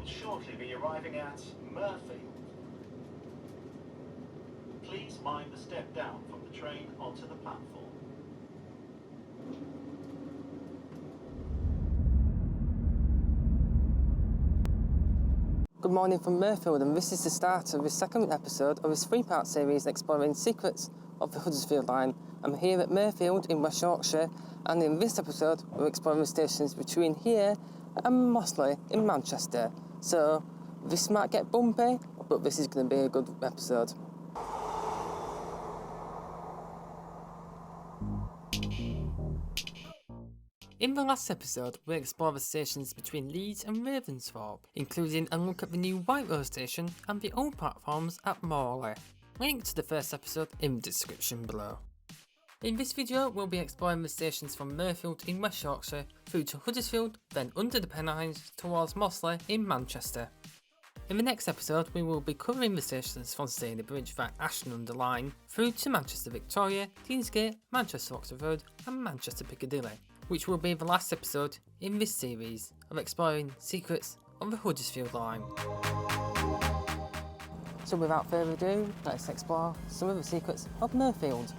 will shortly be arriving at Mirfield. Please mind the step down from the train onto the platform. Good morning from Mirfield, and this is the start of the second episode of this three-part series exploring secrets of the Huddersfield line. I'm here at Mirfield in West Yorkshire, and in this episode we're exploring the stations between here and Mossley in Manchester. So this might get bumpy, but this is going to be a good episode. In the last episode, we explored the stations between Leeds and Ravensthorpe, including a look at the new White Rose station and the old platforms at Morley. Link to the first episode in the description below. In this video, we'll be exploring the stations from Mirfield in West Yorkshire through to Huddersfield, then under the Pennines towards Mossley in Manchester. In the next episode, we will be covering the stations from Stalybridge via Ashton-Under-Lyne through to Manchester Victoria, Deansgate, Manchester Oxford Road and Manchester Piccadilly, which will be the last episode in this series of exploring secrets of the Huddersfield line. So without further ado, let's explore some of the secrets of Mirfield.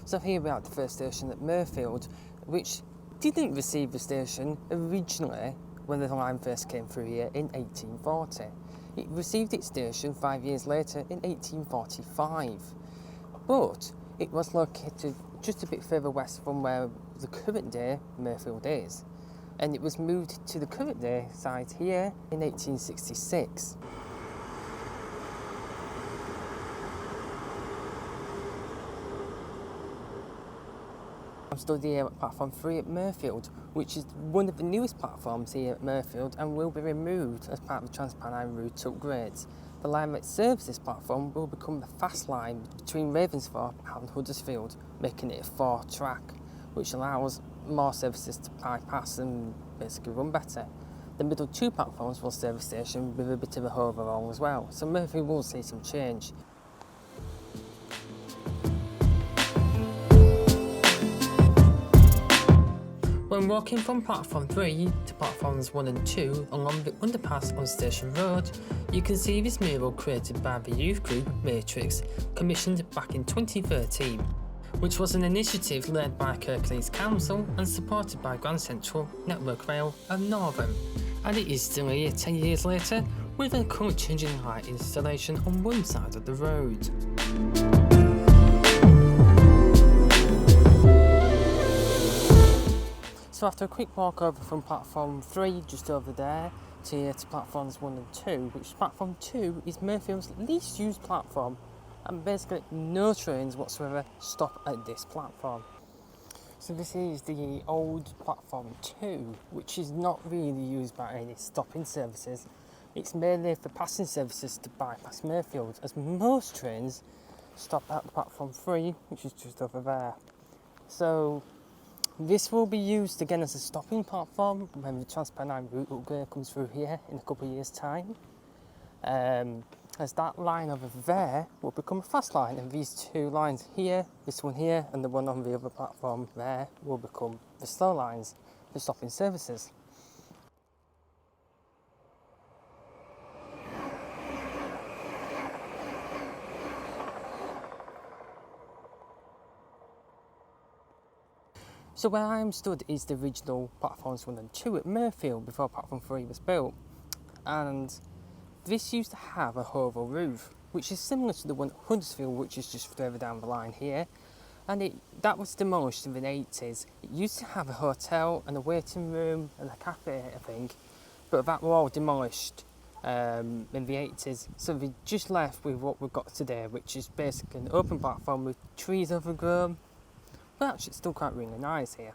So here we are at the first station at Mirfield, which didn't receive the station originally when the line first came through here in 1840. It received its station 5 years later in 1845, but it was located just a bit further west from where the current day Mirfield is, and it was moved to the current day site here in 1866. I'm stood here at platform 3 at Mirfield, which is one of the newest platforms here at Mirfield and will be removed as part of the Trans-Pennine route upgrades. The line that serves this platform will become the fast line between Ravensthorpe and Huddersfield, making it a 4-track, which allows more services to bypass and basically run better. The middle 2 platforms will serve the station with a bit of a overhaul as well, so Mirfield will see some change. When walking from platform 3 to platforms 1 and 2 along the underpass on Station Road, you can see this mural created by the youth group Matrix, commissioned back in 2013, which was an initiative led by Kirklees Council and supported by Grand Central, Network Rail and Northern. And it is still here 10 years later with a colour changing light installation on one side of the road. So after a quick walk over from platform 3 just over there to platforms 1 and 2, which platform 2 is Mirfield's least used platform, and basically no trains whatsoever stop at this platform. So this is the old platform 2, which is not really used by any stopping services. It's mainly for passing services to bypass Mirfield, as most trains stop at platform 3, which is just over there. So this will be used again as a stopping platform when the Trans-Pennine route upgrade comes through here in a couple of years' time. As that line over there will become a fast line, and these 2 lines here, this one here and the one on the other platform there, will become the slow lines for stopping services. So where I am stood is the original platforms 1 and 2 at Mirfield before platform 3 was built, and this used to have a hovel roof, which is similar to the one at Huddersfield, which is just further down the line here, and that was demolished in the 80s. It used to have a hotel and a waiting room and a cafe, I think, but that were all demolished in the 80s, so we just left with what we've got today, which is basically an open platform with trees overgrown. But actually it's still quite really nice here.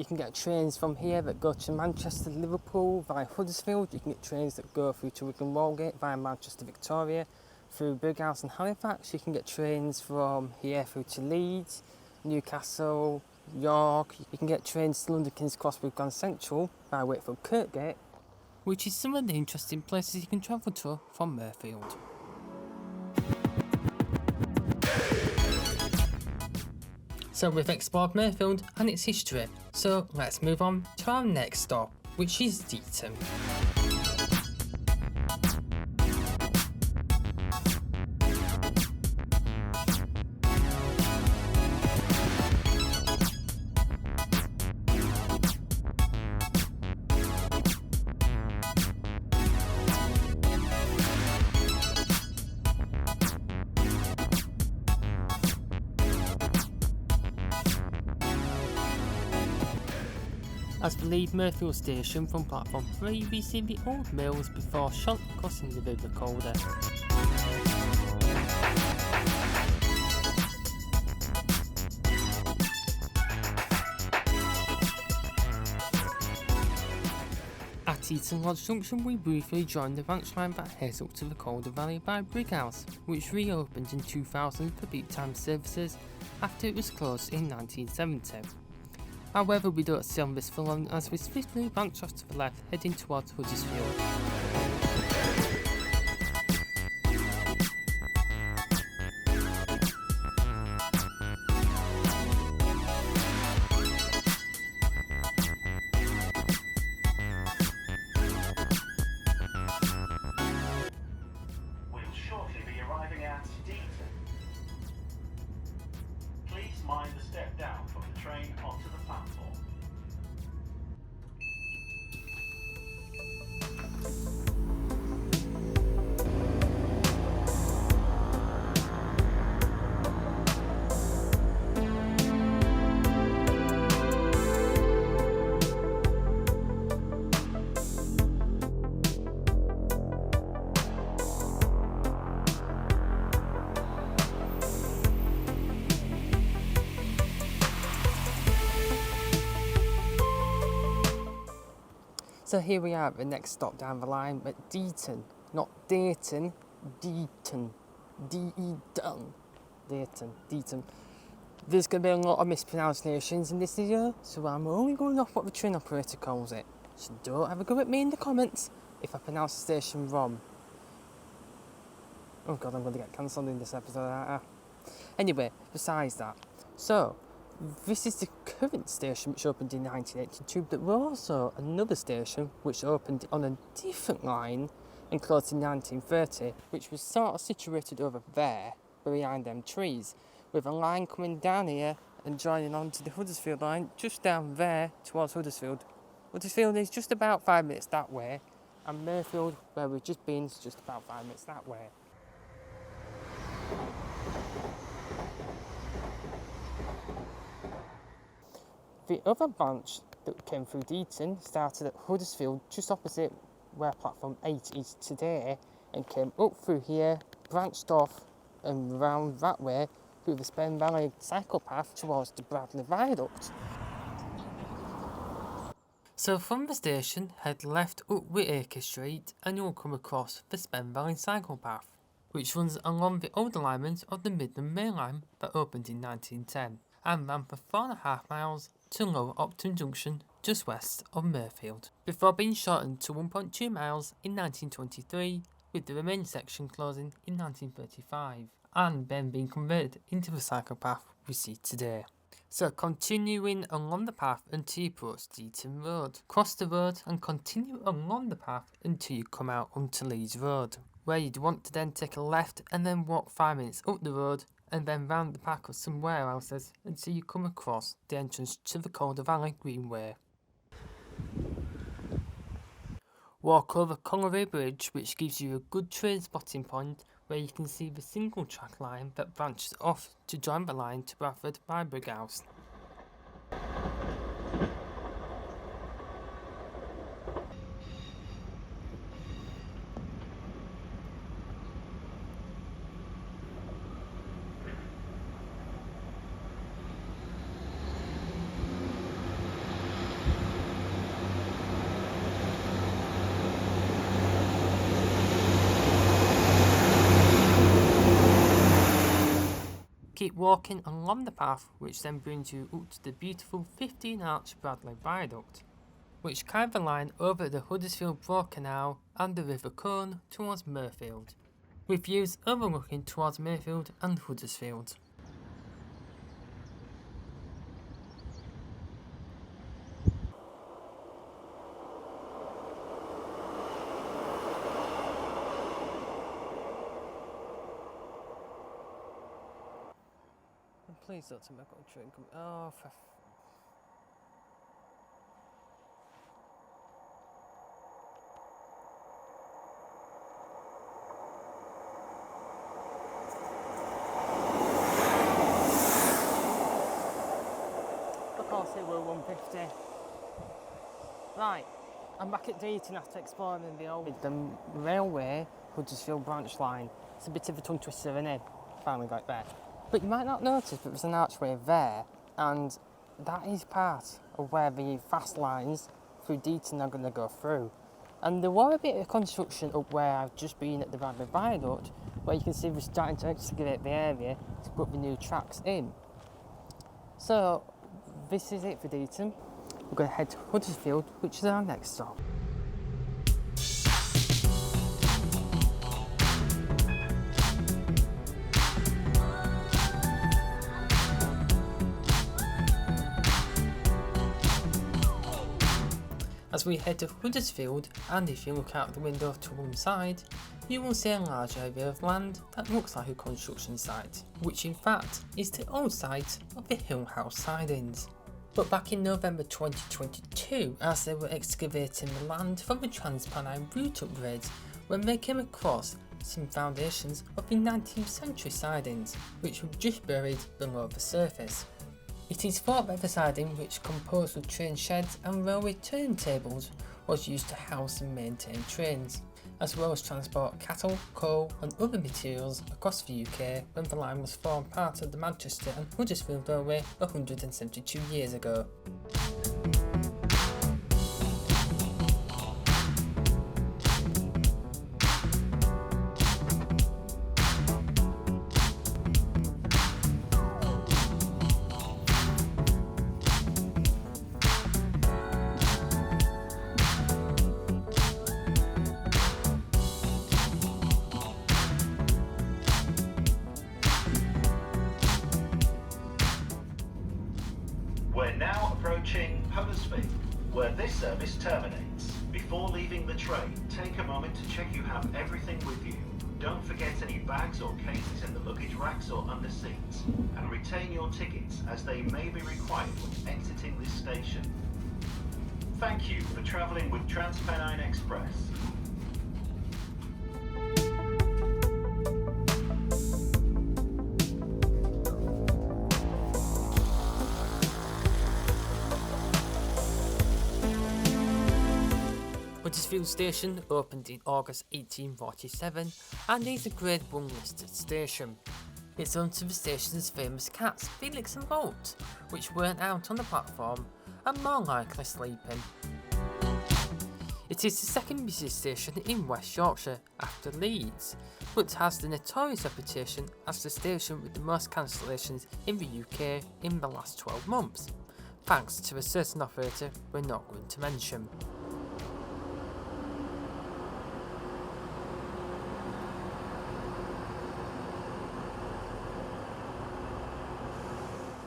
You can get trains from here that go to Manchester, Liverpool via Huddersfield. You can get trains that go through to Wigan Walgate via Manchester, Victoria, through Brighouse and Halifax. You can get trains from here through to Leeds, Newcastle, York. You can get trains to London King's Cross with Grand Central by Wakefield Kirkgate, which is some of the interesting places you can travel to from Mirfield. So we've explored Mirfield and its history, so let's move on to our next stop, which is Deighton. As we leave Mirfield station from platform 3, we see the old mills before Shot crossing the River Calder. At Eton Lodge Junction, we briefly joined the branch line that heads up to the Calder Valley by Brighouse, which reopened in 2000 for peak time services after it was closed in 1970. However, we don't stay on this for long as we swiftly branch off to the left, heading towards Huddersfield. We'll shortly be arriving at Deighton. Please mind the step down from the train onto the platform. So here we are at the next stop down the line at Deighton, not Deighton, Deighton, D-E-Dun, Deighton. There's going to be a lot of mispronunciations in this video, so I'm only going off what the train operator calls it. So don't have a go at me in the comments if I pronounce the station wrong. Oh god, I'm going to get cancelled in this episode. Anyway, besides that, so this is the current station which opened in 1982, but we're also another station which opened on a different line and closed in 1930, which was sort of situated over there, behind them trees, with a line coming down here and joining on to the Huddersfield line just down there towards Huddersfield. Huddersfield is just about 5 minutes that way, and Mirfield, where we've just been, is just about 5 minutes that way. The other branch that came through Deighton started at Huddersfield, just opposite where platform 8 is today, and came up through here, branched off and round that way through the Spen Valley cycle path towards the Bradley Viaduct. So from the station, head left up Whitaker Street and you'll come across the Spen Valley cycle path, which runs along the old alignment of the Midland Main Line that opened in 1910 and ran for 4.5 miles to Lower Opton Junction just west of Mirfield, before being shortened to 1.2 miles in 1923, with the remaining section closing in 1935, and then being converted into the cycle path we see today. So continuing along the path until you approach Deighton Road, cross the road and continue along the path until you come out onto Leeds Road, where you'd want to then take a left and then walk 5 minutes up the road and then round the back of some warehouses until you come across the entrance to the Calder Valley Greenway. Walk over Colliery Bridge, which gives you a good train spotting point where you can see the single track line that branches off to join the line to Bradford by Brighouse. keep walking along the path, which then brings you up to the beautiful 15-arch Bradley Viaduct, which carve a line over the Huddersfield Broad Canal and the River Colne towards Mirfield, with views overlooking towards Mirfield and Huddersfield. Please don't tell me I've got a train coming. Oh, for I can't see we're 150. Right, I'm back at Deighton after exploring the old railway Huddersfield branch line. It's a bit of a tongue twister, isn't it? Finally got there. But you might not notice, but there's an archway there, and that is part of where the fast lines through Deighton are going to go through. And there was a bit of construction up where I've just been at the Bradley Viaduct, where you can see we're starting to excavate the area to put the new tracks in. So this is it for Deighton. We're going to head to Huddersfield, which is our next stop. As we head to Huddersfield, and if you look out the window to one side, you will see a large area of land that looks like a construction site, which in fact is the old site of the Hill House sidings. But back in November 2022, as they were excavating the land for the Trans-Pennine route upgrades, when they came across some foundations of the 19th century sidings, which were just buried below the surface. It is thought that the siding, which composed of train sheds and railway turntables, was used to house and maintain trains, as well as transport cattle, coal and other materials across the UK when the line was formed part of the Manchester and Huddersfield Railway 172 years ago. We're now approaching Huddersfield, where this service terminates. Before leaving the train, take a moment to check you have everything with you. Don't forget any bags or cases in the luggage racks or under seats, and retain your tickets as they may be required when exiting this station. Thank you for travelling with Trans-Pennine Express. Huddersfield Station opened in August 1847 and is a Grade 1 listed station. It's home to the station's famous cats Felix and Bolt, which weren't out on the platform and more likely sleeping. It is the second busiest station in West Yorkshire after Leeds, but has the notorious reputation as the station with the most cancellations in the UK in the last 12 months, thanks to a certain operator we're not going to mention.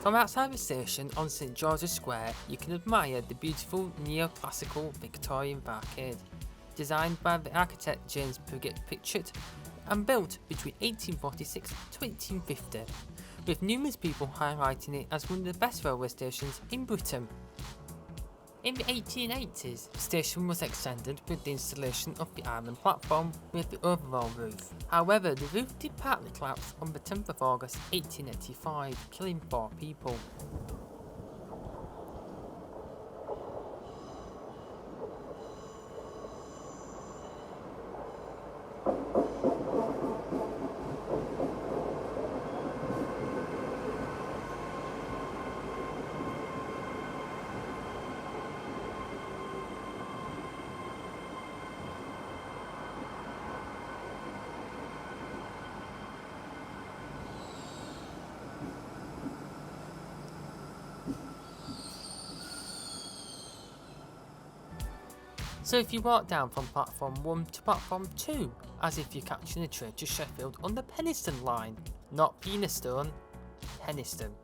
From outside the station on St George's Square, you can admire the beautiful neoclassical Victorian barcade, designed by the architect James Pritchard and built between 1846 to 1850, with numerous people highlighting it as one of the best railway stations in Britain. In the 1880s, the station was extended with the installation of the island platform with the overall roof. However, the roof did partly collapse on the 10th of August 1885, killing 4 people. So if you walk down from platform 1 to platform 2, as if you're catching a train to Sheffield on the Penistone line, not Penistone, Penistone.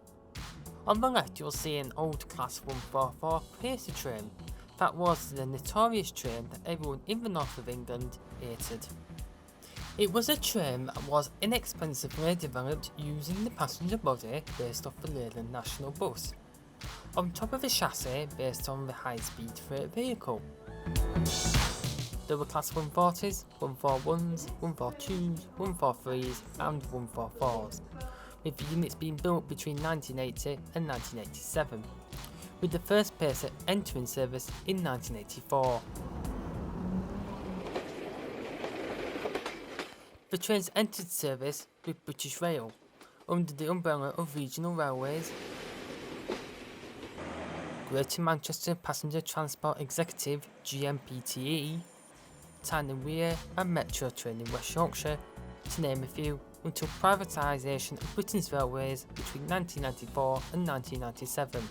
On the left you'll see an old Class 144 pacer train. That was the notorious train that everyone in the north of England hated. It was a train that was inexpensively developed using the passenger body based off the Leyland National Bus, on top of a chassis based on the high-speed freight vehicle. There were Class 140s, 141s, 142s, 143s and 144s, with the units being built between 1980 and 1987, with the first pacer entering service in 1984. The trains entered service with British Rail, under the umbrella of Regional Railways, Greater Manchester Passenger Transport Executive GMPTE, Tyne and Wear and Metro Train in West Yorkshire, to name a few, until privatisation of Britain's railways between 1994 and 1997.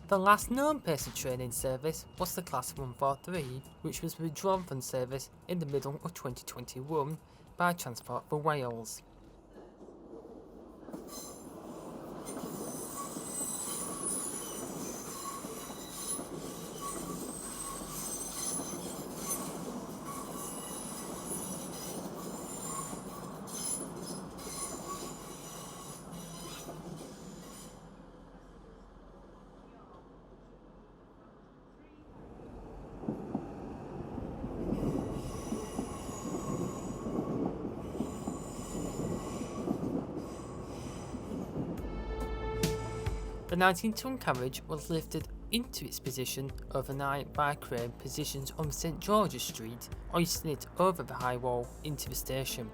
The last known pacer train in service was the Class 143, which was withdrawn from service in the middle of 2021 by Transport for Wales. The 19-ton carriage was lifted into its position overnight by a crane positioned on St George's Street, hoisting it over the high wall into the station.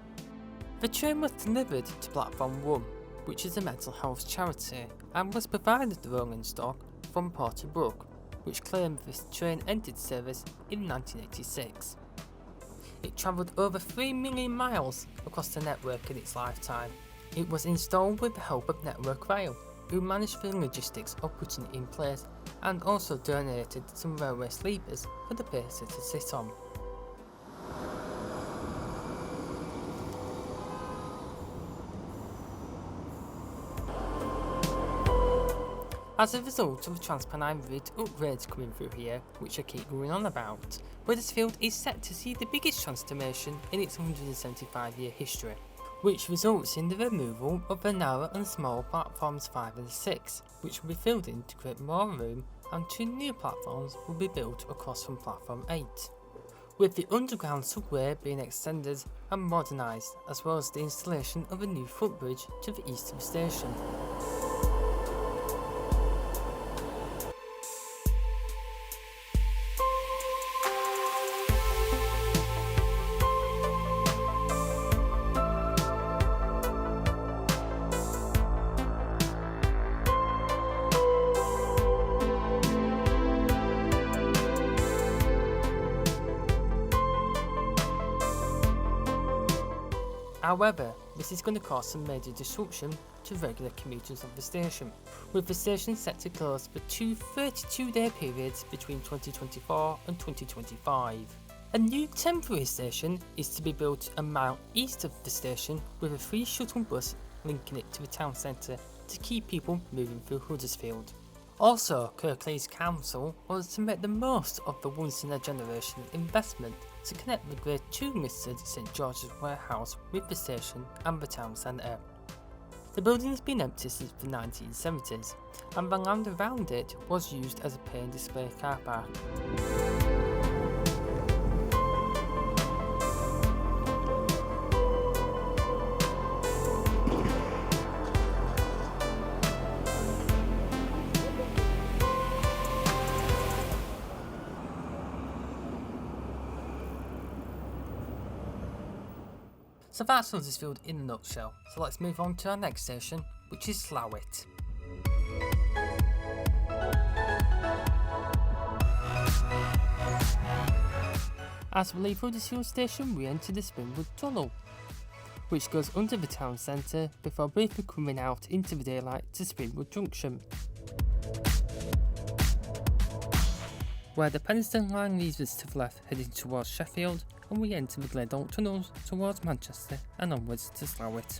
The train was delivered to Platform 1, which is a mental health charity, and was provided the rolling stock from Porter Brook, which claimed this train entered service in 1986. It travelled over 3 million miles across the network in its lifetime. It was installed with the help of Network Rail, who managed the logistics of putting it in place and also donated some railway sleepers for the pacer to sit on. As a result of the Trans-Pennine Route upgrades coming through here, which I keep going on about, Huddersfield is set to see the biggest transformation in its 175-year history, which results in the removal of the narrow and small platforms 5 and 6, which will be filled in to create more room, and 2 new platforms will be built across from platform 8, with the underground subway being extended and modernised, as well as the installation of a new footbridge to the east of the station. However, this is going to cause some major disruption to regular commuters of the station, with the station set to close for 2 32-day periods between 2024 and 2025. A new temporary station is to be built a mile east of the station, with a free shuttle bus linking it to the town centre to keep people moving through Huddersfield. Also, Kirklees Council wants to make the most of the once-in-a-generation investment to connect the Grade 2 listed St George's Warehouse with the station and the town centre. The building has been empty since the 1970s, and the land around it was used as a pay and display car park. So that's Huddersfield in a nutshell, so let's move on to our next station, which is Slaithwaite. As we leave Huddersfield station, we enter the Springwood Tunnel, which goes under the town centre before briefly coming out into the daylight to Springwood Junction. where the Ashton line leaves us to the left heading towards Sheffield, and we enter the Glendolt tunnels towards Manchester and onwards to Slaithwaite.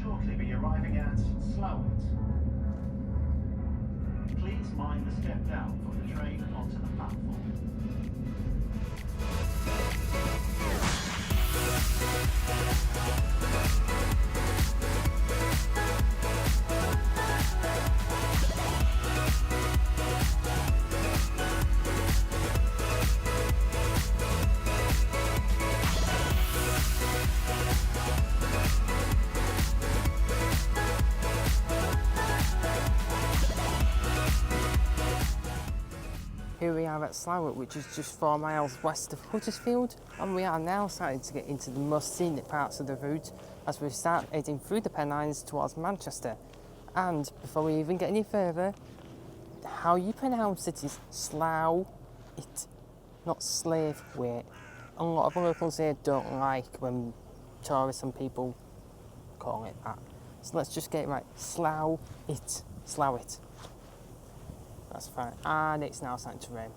Shortly be arriving at Slaithwaite. Please mind the step down for the train onto the platform. Here we are at Slaithwaite, which is just 4 miles west of Huddersfield, and we are now starting to get into the most scenic parts of the route as we start heading through the Pennines towards Manchester. And before we even get any further, how you pronounce it is Slaithwaite, not Slaithwaite. A lot of locals here don't like when tourists and people call it that. So let's just get it right. Slaithwaite. That's fine. And it's now starting to rain.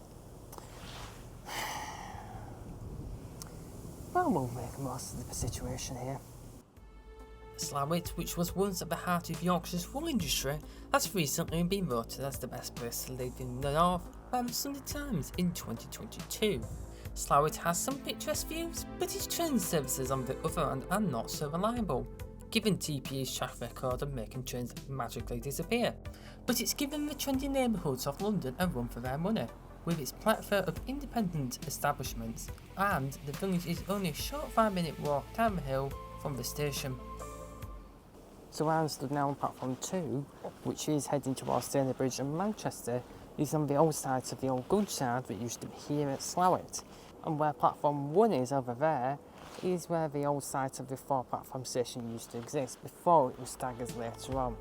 Well, we'll make the most of the situation here. Slaithwaite, which was once at the heart of Yorkshire's wool industry, has recently been voted as the best place to live in the north by the Sunday Times in 2022. Slaithwaite has some picturesque views, but its train services on the other hand are not so reliable, given TPE's track record of making trains magically disappear. But it's given the trendy neighbourhoods of London a run for their money, with its plethora of independent establishments, and the village is only a short 5-minute walk down the hill from the station. So I'm stood now on platform 2, which is heading towards Stalybridge and Manchester, is on the old side of the old goods yard that used to be here at Slaithwaite. And where platform 1 is over there is where the old site of the 4-platform station used to exist before it was staggered later on.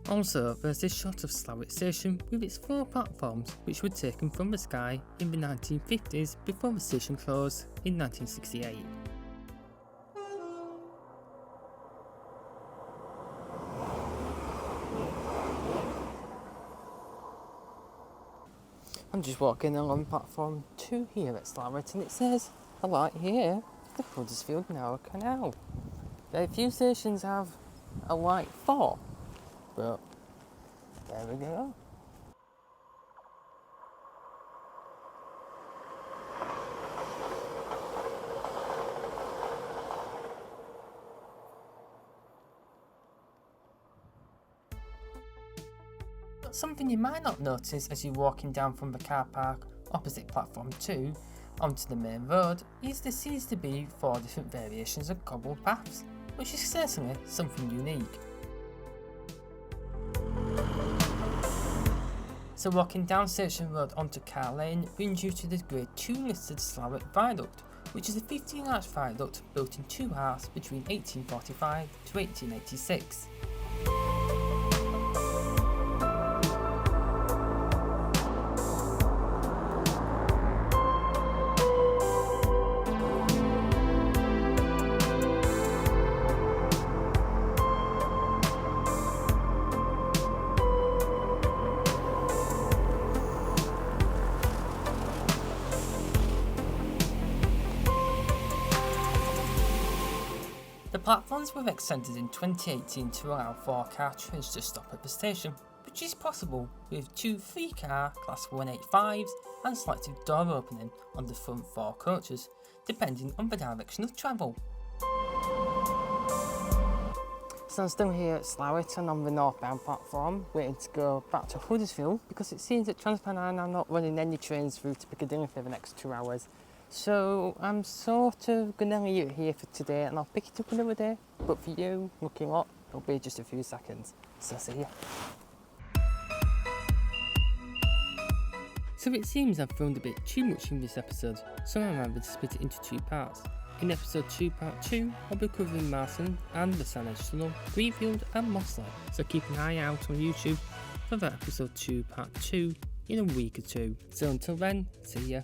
Also, there's this shot of Slaithwaite station with its 4 platforms, which were taken from the sky in the 1950s before the station closed in 1968. I'm just walking along platform 2 here at Slaithwaite, and it says, a light here, the Huddersfield Narrow Canal. Very few stations have a light for, but there we go. But something you might not notice as you're walking down from the car park opposite platform 2 onto the main road is there seems to be 4 different variations of cobbled paths, which is certainly something unique. So walking down Station Road onto Car Lane brings you to the Grade 2 listed Slaithwaite Viaduct, which is a 15-arch viaduct built in 2 halves between 1845 to 1886. The platforms were extended in 2018 to allow 4-car trains to stop at the station, which is possible with 2 3-car Class 185s and selective door opening on the front 4 coaches, depending on the direction of travel. So I'm still here at Slaithwaite and on the northbound platform, waiting to go back to Huddersfield because it seems that TransPennine are not running any trains through to Piccadilly for the next 2 hours. So I'm sort of going to leave it here for today and I'll pick it up another day. But for you, looking up, it'll be just a few seconds. So see ya. So it seems I've filmed a bit too much in this episode, so I'm having to split it into 2 parts. In episode 2 part 2, I'll be covering Marston and the Sandwich Tunnel, Mirfield and Mossley, so keep an eye out on YouTube for the episode 2 part 2 in a week or two. So until then, see ya.